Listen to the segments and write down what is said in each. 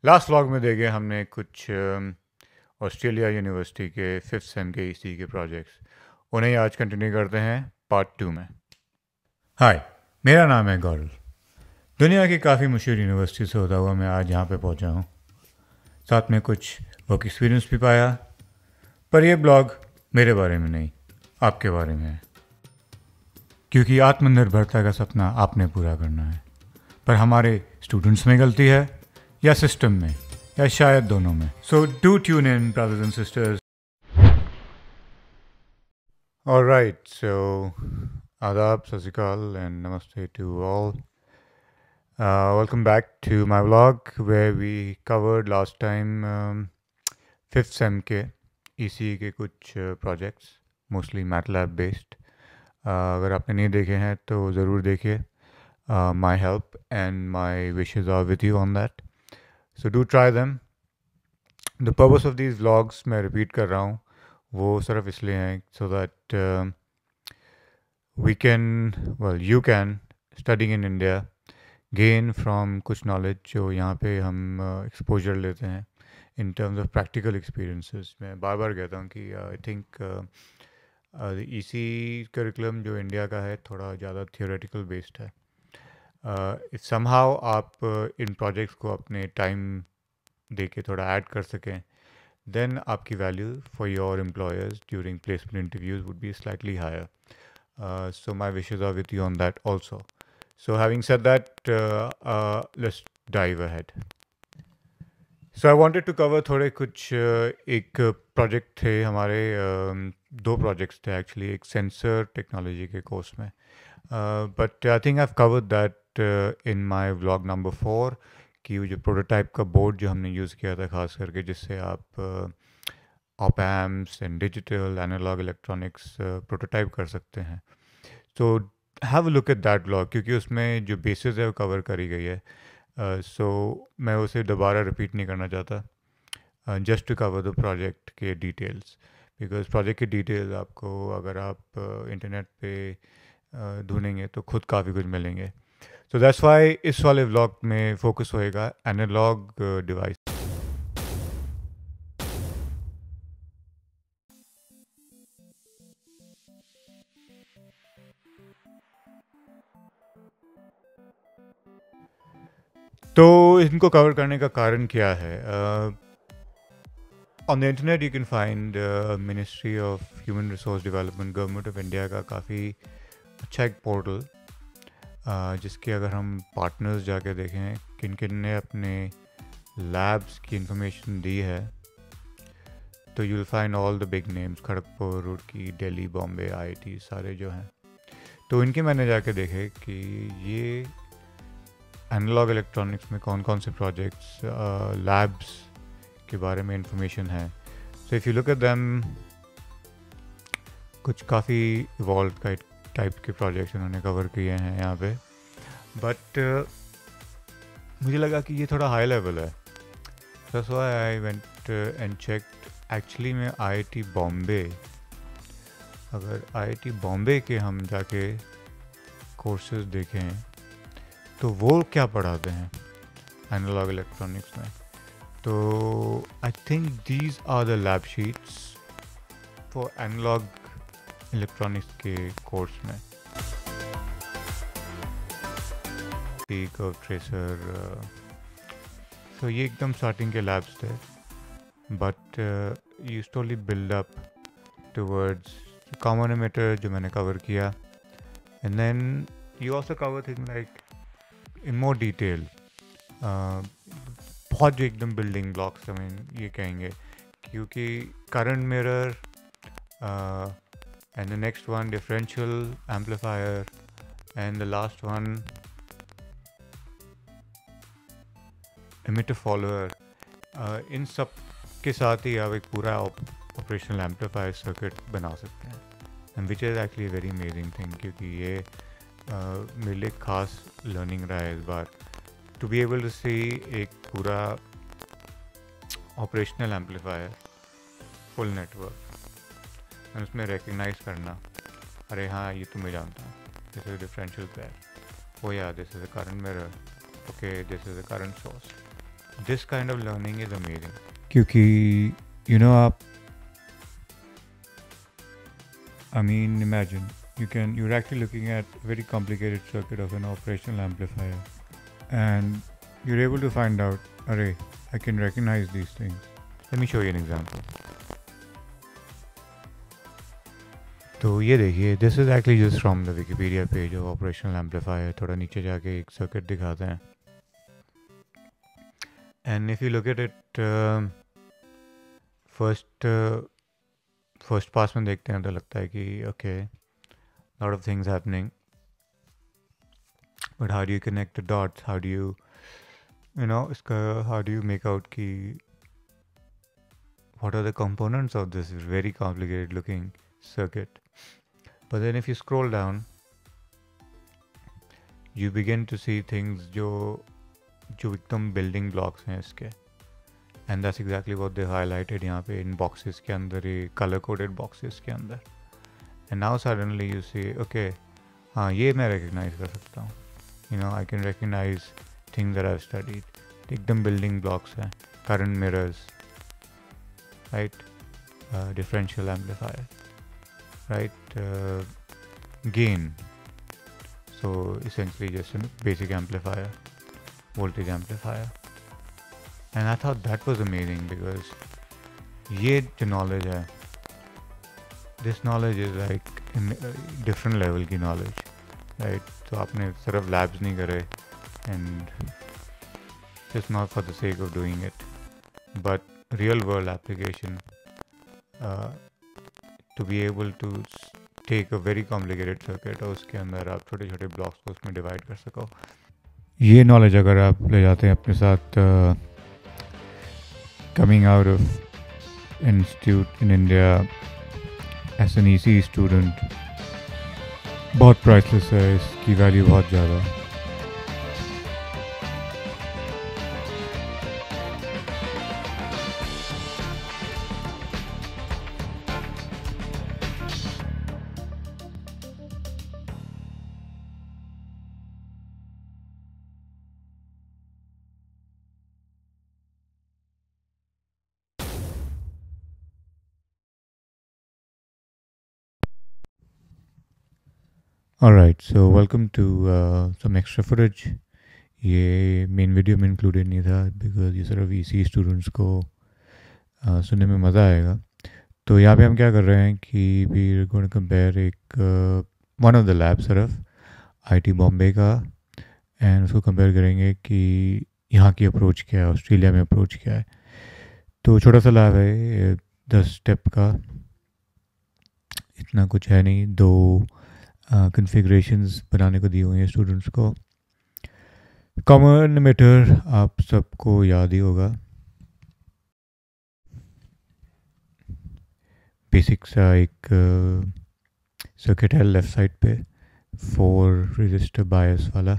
Last vlog में देखे हमने कुछ ऑस्ट्रेलिया यूनिवर्सिटी के 5th सेम के ईसी के प्रोजेक्ट्स। उन्हें ही आज कंटिन्यू करते हैं पार्ट 2 में। हाय, मेरा नाम है गौरव। दुनिया की काफ़ी मशहूर यूनिवर्सिटी से होता हुआ मैं आज यहाँ पे पहुँचा हूँ। साथ में कुछ वर्क एक्सपीरियंस भी पाया। पर यह ब्लॉग मेरे बारे में नहीं, आपके बारे में है। क्योंकि आत्मनिर्भरता का सपना आपने पूरा करना है। पर हमारे स्टूडेंट्स में गलती है या सिस्टम में या शायद दोनों में। So do tune in brothers and sisters. Alright, so आदाब, सत श्री अकाल एंड नमस्ते to all. Welcome back to my vlog where we covered last time 5th sem के ECE के कुछ projects, mostly MATLAB based. अगर आपने नहीं देखे हैं तो ज़रूर देखिए. My help and my wishes are with you on that. So do try them. The purpose of these vlogs मैं repeat कर रहा हूँ वो सिर्फ इसलिए हैं so that we can, well, you can, studying in India, gain from कुछ knowledge जो यहाँ पे हम exposure लेते हैं in terms of practical experiences. मैं बार बार कहता हूँ कि I think EC curriculum जो इंडिया का है थोड़ा ज़्यादा theoretical based है. If somehow आप इन projects को अपने time दे के थोड़ा ऐड कर सकें, then आपकी value for your employers during placement interviews would be slightly higher. So my wishes are with you on that also. So having said that, let's dive ahead. So I wanted to cover थोड़े कुछ एक project थे हमारे, दो projects थे actually, एक sensor technology के course में. But I think I've covered that in my vlog number 4 कि वो जो प्रोटोटाइप का बोर्ड जो हमने यूज़ किया था खास करके जिससे आप op amps and digital analogue electronics prototype कर सकते हैं. तो have a look at that blog क्योंकि उसमें जो बेसिस है वो कवर करी गई है. सो मैं उसे दोबारा रिपीट नहीं करना चाहता, just to cover the project के डिटेल्स, बिकॉज प्रोजेक्ट के डिटेल्स आपको अगर आप इंटरनेट पे ढूंढेंगे तो खुद काफ़ी कुछ मिलेंगे. So that's why इस वाले व्लॉग में फोकस होएगा एनालॉग डिवाइस. तो इनको कवर करने का कारण क्या है? On the internet you can find ministry of human resource development, government of India का काफ़ी अच्छा एक पोर्टल, जिसके अगर हम पार्टनर्स जाके देखें किन किन ने अपने लैब्स की इंफॉर्मेशन दी है तो you will find all the big names, Kharagpur, Roorkee, Delhi, Bombay, IIT सारे जो हैं. तो इनके मैंने जाके देखे कि ये एनालॉग इलेक्ट्रॉनिक्स में कौन कौन से प्रोजेक्ट्स, लैब्स के बारे में इंफॉर्मेशन है. So if you look at them, कुछ काफ़ी इवॉल्व का टाइप के प्रोजेक्ट्स उन्होंने कवर किए हैं यहाँ पे. बट मुझे लगा कि ये थोड़ा हाई लेवल है. That's why I went and checked actually में IIT बॉम्बे. अगर IIT बॉम्बे के हम जाके कोर्सेज देखें तो वो क्या पढ़ाते हैं एनालॉग इलेक्ट्रॉनिक्स में. तो I think these are the lab sheets for analogue electronics के कोर्स में. कर्व ट्रेसर, सो ये एकदम स्टार्टिंग के लैब्स थे. But you slowly build up towards common emitter जो मैंने कवर किया, and then you also cover thing like in more detail. बहुत जो एकदम बिल्डिंग ब्लॉक्स हमें ये कहेंगे, क्योंकि current mirror and the next one differential amplifier and the last one emitter follower. इन सब के साथ ही आप एक पूरा ऑपरेशनल एम्पलीफायर सर्किट बना सकते हैं, and which is actually very amazing thing, क्योंकि ये मेरे लिए खास लर्निंग रहा है इस बार, टू बी एबल टू सी एक पूरा ऑपरेशनल एम्पलीफायर फुल नेटवर्क, उसमें रिकग्नाइज करना, अरे हाँ ये तो मैं जानता हूँ, दिस इज डिफरेंशियल पेयर, ओ या this is a current mirror, okay this is a current source. This kind of learning is amazing. क्योंकि you know आप I mean imagine you're actually looking at a very complicated circuit of an operational amplifier, and you're able to find out, array, I can recognize these things. Let me show you an example. तो ये देखिए, this is actually just from the Wikipedia page of operational amplifier. थोड़ा नीचे जाके एक circuit दिखाते हैं. And if you look at it, first pass में देखते हैं तो लगता है कि okay, lot of things happening. But how do you connect the dots? How do you make out ki what are the components of this very complicated looking circuit? But then if you scroll down, you begin to see things जो एकदम building blocks हैं इसके. And that's exactly what they highlighted यहाँ पे in boxes के अंदर, ये color coded boxes के अंदर. And now suddenly you see, okay, हाँ ये मैं recognize कर सकता हूँ. I can recognize things that I've studied. एकदम building blocks हैं, current mirrors, right? Differential amplifier, right? Gain. So essentially just a basic amplifier, voltage amplifier. And I thought that was amazing because ये जो knowledge है, this knowledge is like in different level की knowledge, right? तो आपने सिर्फ labs नहीं करे, and just not for the sake of doing it, but real world application, to be able to take a very complicated circuit और उसके अंदर आप छोटे छोटे blocks को उसमें divide कर सको. ये knowledge अगर आप ले जाते हैं अपने साथ coming out of institute in India as an EC student, बहुत priceless है, इसकी value बहुत ज़्यादा. Alright, so welcome to some extra footage. ये मेन वीडियो में इंक्लूडेड नहीं था बिकॉज ये सिर्फ EC स्टूडेंट्स को सुनने में मज़ा आएगा. तो यहाँ पे हम क्या कर रहे हैं कि we are going to compare एक वन ऑफ द लैब सिर्फ IT बॉम्बे का, एंड उसको कंपेयर करेंगे कि यहाँ की अप्रोच क्या है, ऑस्ट्रेलिया में अप्रोच क्या है. तो छोटा सा लैब है, 10 स्टेप का, इतना कुछ है नहीं. 2 कन्फिग्रेशंस बनाने को दी हुई हैं स्टूडेंट्स को. कॉमन एमिटर आप सबको याद ही होगा, बेसिक सा एक सर्किट है लेफ्ट साइड पे, 4 रजिस्टर बायस वाला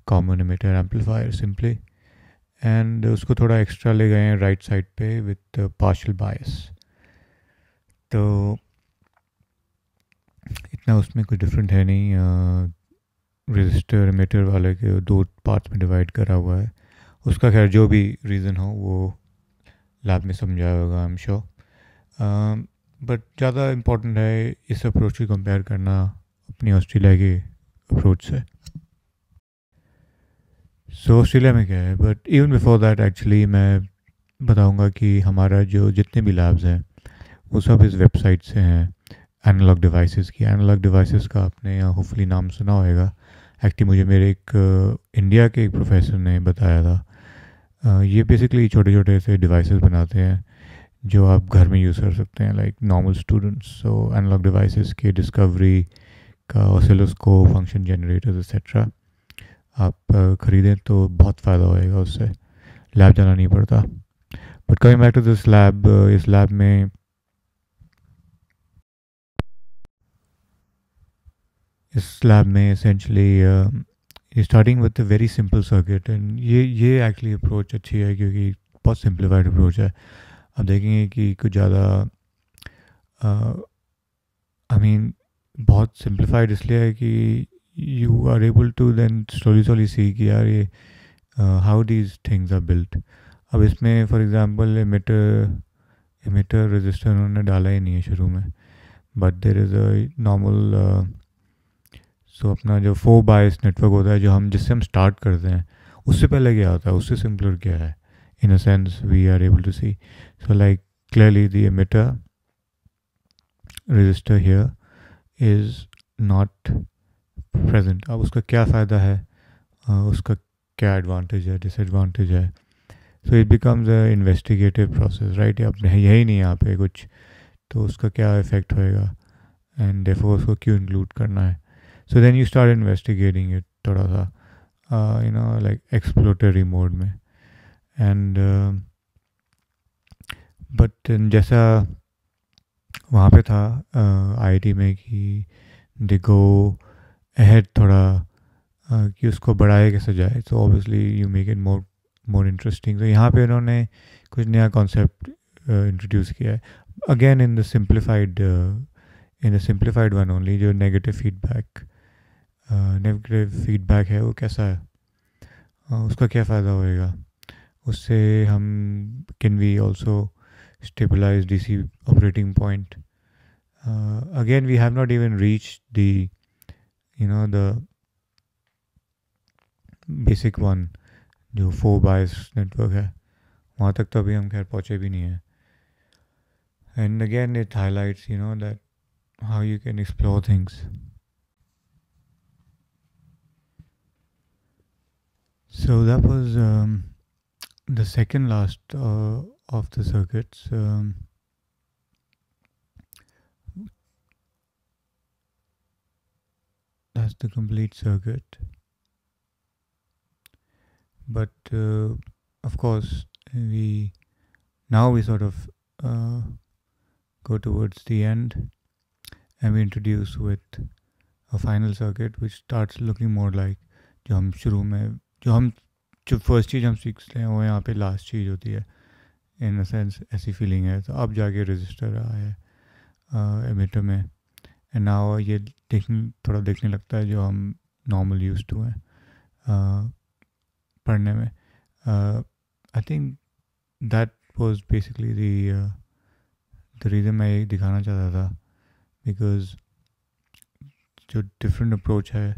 common emitter amplifier simply, and उसको थोड़ा एक्स्ट्रा ले गए हैं राइट साइड पे विथ पार्शियल बायस. तो इतना उसमें कुछ डिफरेंट है नहीं. रजिस्टर एमिटर वाले के 2 पार्ट्स में डिवाइड करा हुआ है. उसका खैर जो भी रीज़न हो वो लैब में समझाया होगा, आई एम श्योर. बट ज़्यादा इम्पोर्टेंट है इस अप्रोच को कंपेयर करना अपनी ऑस्ट्रेलिया के अप्रोच से. सो ऑस्ट्रेलिया में क्या है, but even before that actually मैं बताऊंगा कि हमारा जो जितने भी लैब्स हैं वो सब इस वेबसाइट से हैं, एनालॉग डिवाइसेस की. एनालॉग डिवाइसेस का आपने होपफुली नाम सुना होगा. एक्चुअली मुझे मेरे एक इंडिया के एक प्रोफेसर ने बताया था. ये बेसिकली छोटे छोटे से डिवाइसेस बनाते हैं जो आप घर में यूज़ कर सकते हैं लाइक नॉर्मल स्टूडेंट्स. सो एनालॉग डिवाइसेस के डिस्कवरी का ऑसिलोस्कोप, फंक्शन जनरेटर्स एक्सेट्रा आप ख़रीदें तो बहुत फ़ायदा होएगा, उससे लैब जाना नहीं पड़ता. But coming back to this lab, इस लैब में essentially starting with a very simple circuit. And ये एक्चुअली अप्रोच अच्छी है क्योंकि बहुत सिंप्लीफाइड अप्रोच है. आप देखेंगे कि कुछ ज़्यादा आई मीन बहुत सिंप्लीफाइड इसलिए है कि you are able to then slowly see कि यार ये how these things are built. अब इसमें फॉर एग्जांपल एमिटर रजिस्टर उन्होंने डाला ही नहीं है शुरू में, but there is a normal. So अपना जो 4 बायस नेटवर्क होता है जो हम जिससे हम स्टार्ट करते हैं, उससे पहले क्या होता है, उससे सिंपलर क्या है, in a sense we are able to see. So like clearly the emitter resistor here is not present. अब उसका क्या फ़ायदा है, उसका क्या एडवांटेज है, डिसएडवांटेज है. So it becomes a investigative process, right. अब यही नहीं है यहाँ पे कुछ, तो उसका क्या इफेक्ट होएगा एंड देयरफॉर उसको क्यों इंक्लूड करना है. So then you start investigating it थोड़ा सा you know like exploratory mode में. एंड बट जैसा वहाँ पे था आईआईटी में कि दे गो अहेड थोड़ा कि उसको बढ़ाए कैसे जाए. तो obviously you make it more interesting. तो यहाँ पे उन्होंने कुछ नया कॉन्सेप्ट इंट्रोड्यूस किया है, again in the simplified one only. जो नेगेटिव फीडबैक है वो कैसा है, उसका क्या फ़ायदा होएगा, उससे हम can we also stabilize DC operating point. Again, we have not even reached the basic one, जो 4 bias network है, वहाँ तक तो अभी हम खैर पहुँचे भी नहीं हैं. And again, it highlights that how you can explore things. So that was the second last of the circuits. That's the complete circuit. But of course, we sort of go towards the end, and we introduce with a final circuit which starts looking more like जो first चीज़ हम सीखते हैं वो यहाँ पे last चीज़ होती है, इन a sense ऐसी फीलिंग है. तो अब जाके रजिस्टर आया है एमिटर में, एंड नाउ ये थोड़ा देखने लगता है जो हम नॉर्मल यूज टू हैं पढ़ने में. I think that was basically the reason मैं ये दिखाना चाहता था, बिकॉज जो डिफरेंट अप्रोच है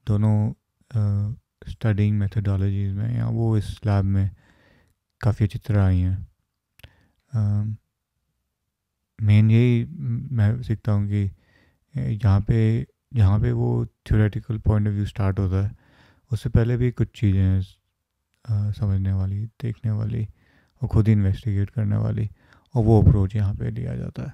दोनों स्टडिंग मेथडोलॉजीज़ में, या वो इस लैब में काफ़ी अच्छी तरह आई हैं. मेन यही मैं सीखता हूँ कि जहाँ पे वो theoretical point of view start होता है, उससे पहले भी कुछ चीज़ें हैं समझने वाली, देखने वाली और ख़ुद ही इन्वेस्टिगेट करने वाली, और वो अप्रोच यहाँ पे लिया जाता है.